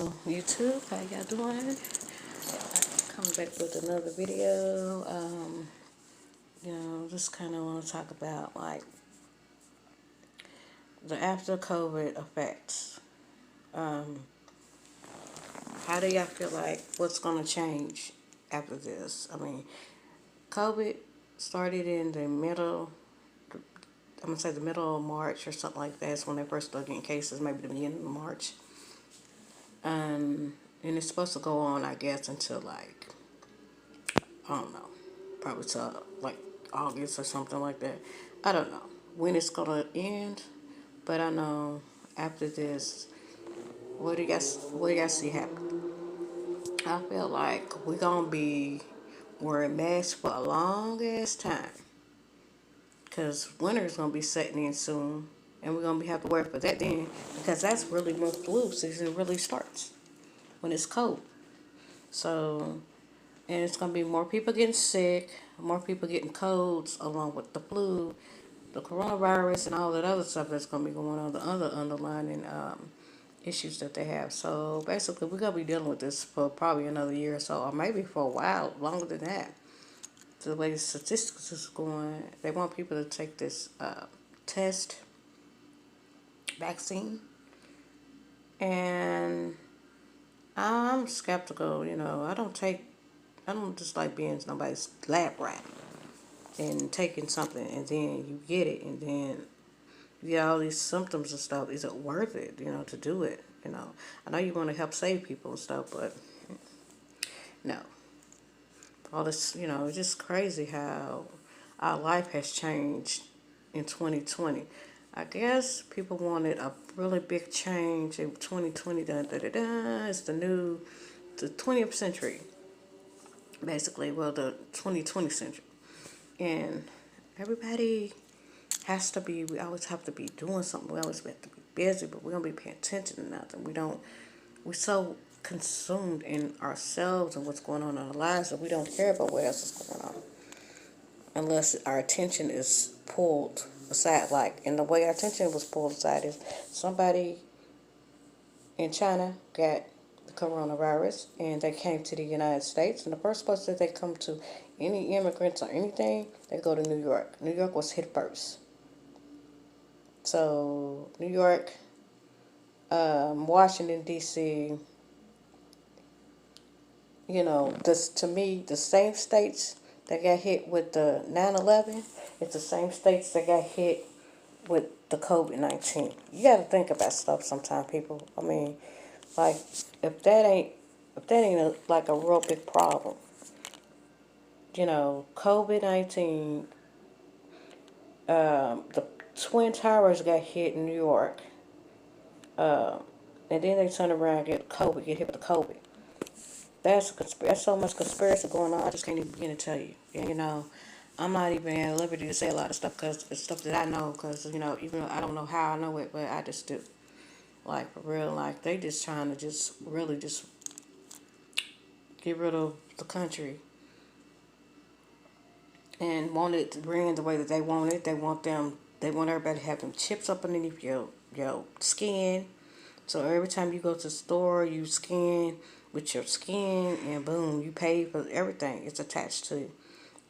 YouTube, how y'all doing? Coming back with another video. Just kind of want to talk about like the after COVID effects. Um, how do y'all feel like what's going to change after this? I mean, COVID started in the middle. I'm gonna say the middle of March or something like that. That's when they first started getting cases. Maybe the beginning of March. And it's supposed to go on, I guess, until like I don't know, probably till like August or something like that. I don't know when it's gonna end, but I know after this, what do you guys see happen? I feel like we're gonna be wearing masks for a long ass time, cause winter is gonna be setting in soon, and we're gonna have to wear it for that then, because that's really when flu season really starts when it's cold. So and it's going to be more people getting sick, more people getting colds, along with the flu, the coronavirus, and all that other stuff that's going to be going on, the other underlining issues that they have. So basically, we're going to be dealing with this for probably another year or so, or maybe for a while, longer than that. The way the statistics is going, they want people to take this test vaccine, and I'm skeptical. I don't just like being nobody's lab rat and taking something and then you get it and then you get all these symptoms and stuff. Is it worth it, to do it? I know you want to help save people and stuff, but no. All this, it's just crazy how our life has changed in 2020. I guess people wanted a really big change in 2020. It's the 20th century, basically. Well, the 2020 century. And everybody we always have to be doing something. We always have to be busy, but we don't be paying attention to nothing. We're so consumed in ourselves and what's going on in our lives that we don't care about what else is going on. Unless our attention is pulled aside. And the way our attention was pulled aside is somebody in China got the coronavirus and they came to the United States. And the first place that they come to, any immigrants or anything, they go to New York. New York was hit first. So New York, Washington D.C., this to me the same states that got hit with the 9/11, it's the same states that got hit with the COVID-19. You got to think about stuff sometimes, people. I mean, like if that ain't like a real big problem, COVID-19, the Twin Towers got hit in New York. And then they turn around and get hit with the COVID. That's so much conspiracy going on. I just can't even begin to tell you. And, I'm not even at liberty to say a lot of stuff because it's stuff that I know. Because even though I don't know how I know it, but I just do. Like for real, like they just trying to just really just get rid of the country and want it to bring the way that they want it. They want them. They want everybody to have them chips up underneath your skin. So every time you go to the store, you scan with your skin, and boom, you pay for everything. It's attached to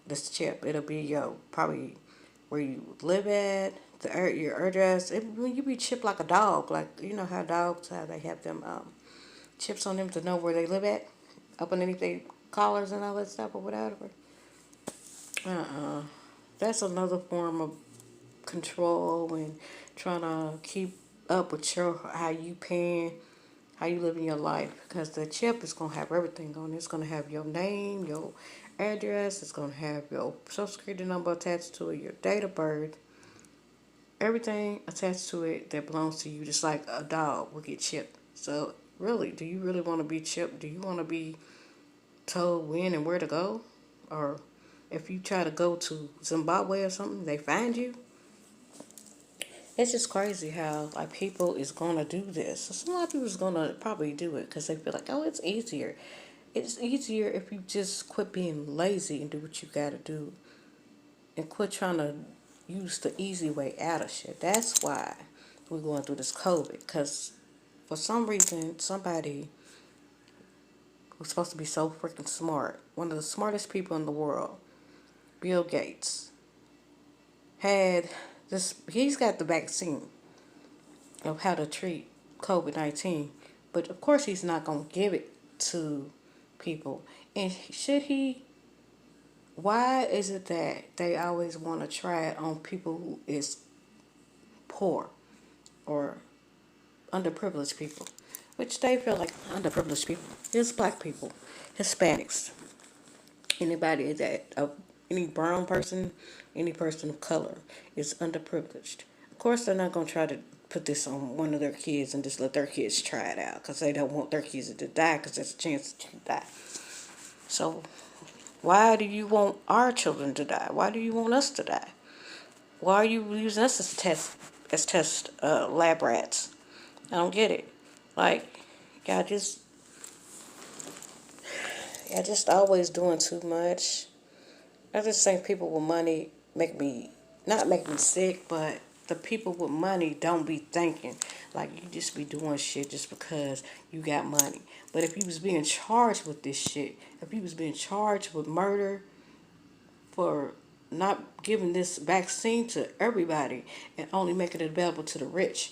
this chip. It'll be probably where you live at, your address. When you be chipped like a dog, like how dogs how they have them chips on them to know where they live at, up underneath their collars and all that stuff or whatever. That's another form of control and trying to keep up with how you paying, how you living your life. Because the chip is gonna have everything on it. It's gonna have your name, your address. It's gonna have your social security number attached to it, your date of birth, everything attached to it that belongs to you. Just like a dog will get chipped. So really, do you really want to be chipped? Do you want to be told when and where to go, or if you try to go to Zimbabwe or something, they find you? It's just crazy how like people is gonna do this. So a lot of people is gonna probably do it because they feel like, oh, it's easier. It's easier if you just quit being lazy and do what you gotta do, and quit trying to use the easy way out of shit. That's why we're going through this COVID. Because for some reason, somebody who's supposed to be so freaking smart, one of the smartest people in the world, Bill Gates, had this, he's got the vaccine of how to treat COVID-19, but of course he's not going to give it to people. And should he? Why is it that they always want to try it on people who is poor or underprivileged people? Which they feel like underprivileged people. It's black people, Hispanics, anybody that, any brown person, any person of color is underprivileged. Of course, they're not going to try to put this on one of their kids and just let their kids try it out because they don't want their kids to die because there's a chance to die. So why do you want our children to die? Why do you want us to die? Why are you using us as test lab rats? I don't get it. Like, y'all just always doing too much. I just think people with money not make me sick, but the people with money don't be thinking. Like, you just be doing shit just because you got money. But if you was being charged with this shit, if you was being charged with murder for not giving this vaccine to everybody and only making it available to the rich,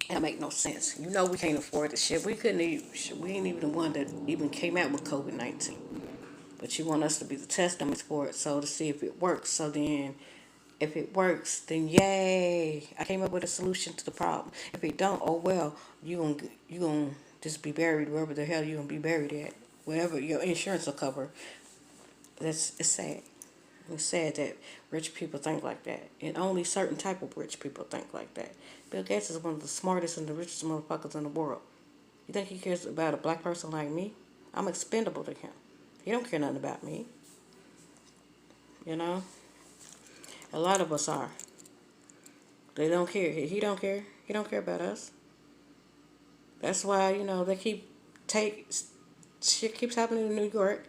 that make no sense. You know we can't afford this shit. We ain't even the one that even came out with COVID-19. But you want us to be the test dummies for it, so to see if it works. So then, if it works, then yay! I came up with a solution to the problem. If it don't, oh well, you gonna just be buried wherever the hell you gonna be buried at, wherever your insurance will cover. It's sad. It's sad that rich people think like that, and only certain type of rich people think like that. Bill Gates is one of the smartest and the richest motherfuckers in the world. You think he cares about a black person like me? I'm expendable to him. He don't care nothing about me. You know? A lot of us are. They don't care. He don't care. He don't care about us. That's why, they shit keeps happening in New York,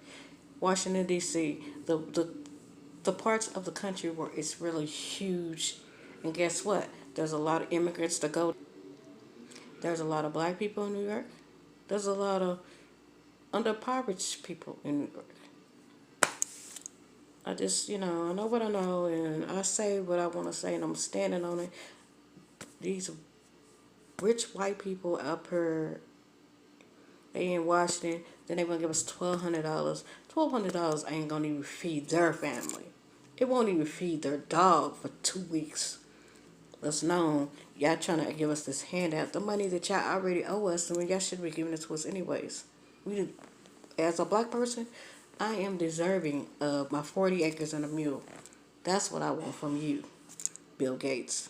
Washington, D.C., the parts of the country where it's really huge. And guess what? There's a lot of immigrants that go. There's a lot of black people in New York. There's a lot of underprivileged people in New York. I just, I know what I know, and I say what I want to say, and I'm standing on it. These rich white people up here, they in Washington, then they want to give us $1,200. $1,200 ain't going to even feed their family. It won't even feed their dog for 2 weeks. Let's know y'all trying to give us this handout. The money that y'all already owe us, I mean, y'all should be giving it to us anyways. As a black person, I am deserving of my 40 acres and a mule. That's what I want from you, Bill Gates.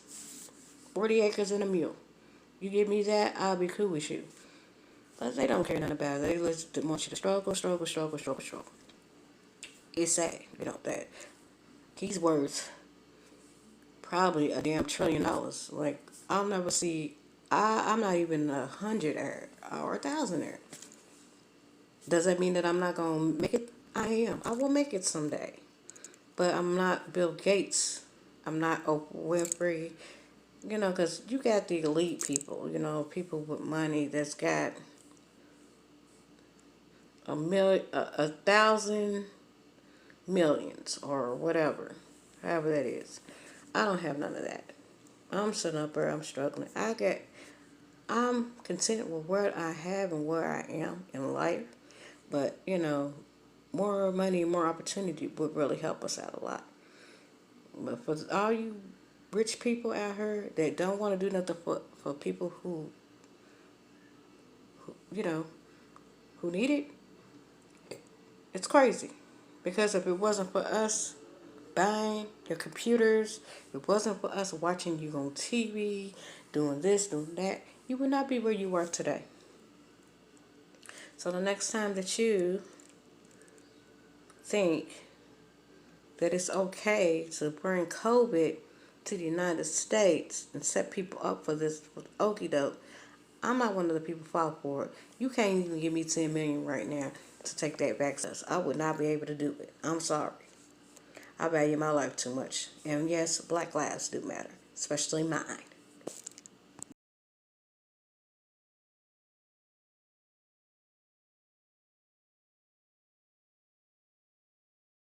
40 acres and a mule. You give me that, I'll be cool with you. But they don't care nothing about it. They just want you to struggle. It's sad, that he's worth probably a damn $1 trillion. Like, I'll never see, I'm not even 100 or 1,000 there. Does that mean that I'm not going to make it? I am. I will make it someday. But I'm not Bill Gates. I'm not Oprah Winfrey. Because you got the elite people, people with money that's got 1,000 millions or whatever, however that is. I don't have none of that. I'm sitting up there, I'm struggling. I'm content with what I have and where I am in life. But, more money, more opportunity would really help us out a lot. But for all you rich people out here that don't want to do nothing for people who need it, it's crazy. Because if it wasn't for us buying your computers, if it wasn't for us watching you on TV, doing this, doing that, you would not be where you are today. So the next time that you think that it's okay to bring COVID to the United States and set people up for this okie doke, I'm not one of the people fall for it. You can't even give me $10 million right now to take that vaccine. I would not be able to do it. I'm sorry. I value my life too much. And yes, black lives do matter, especially mine.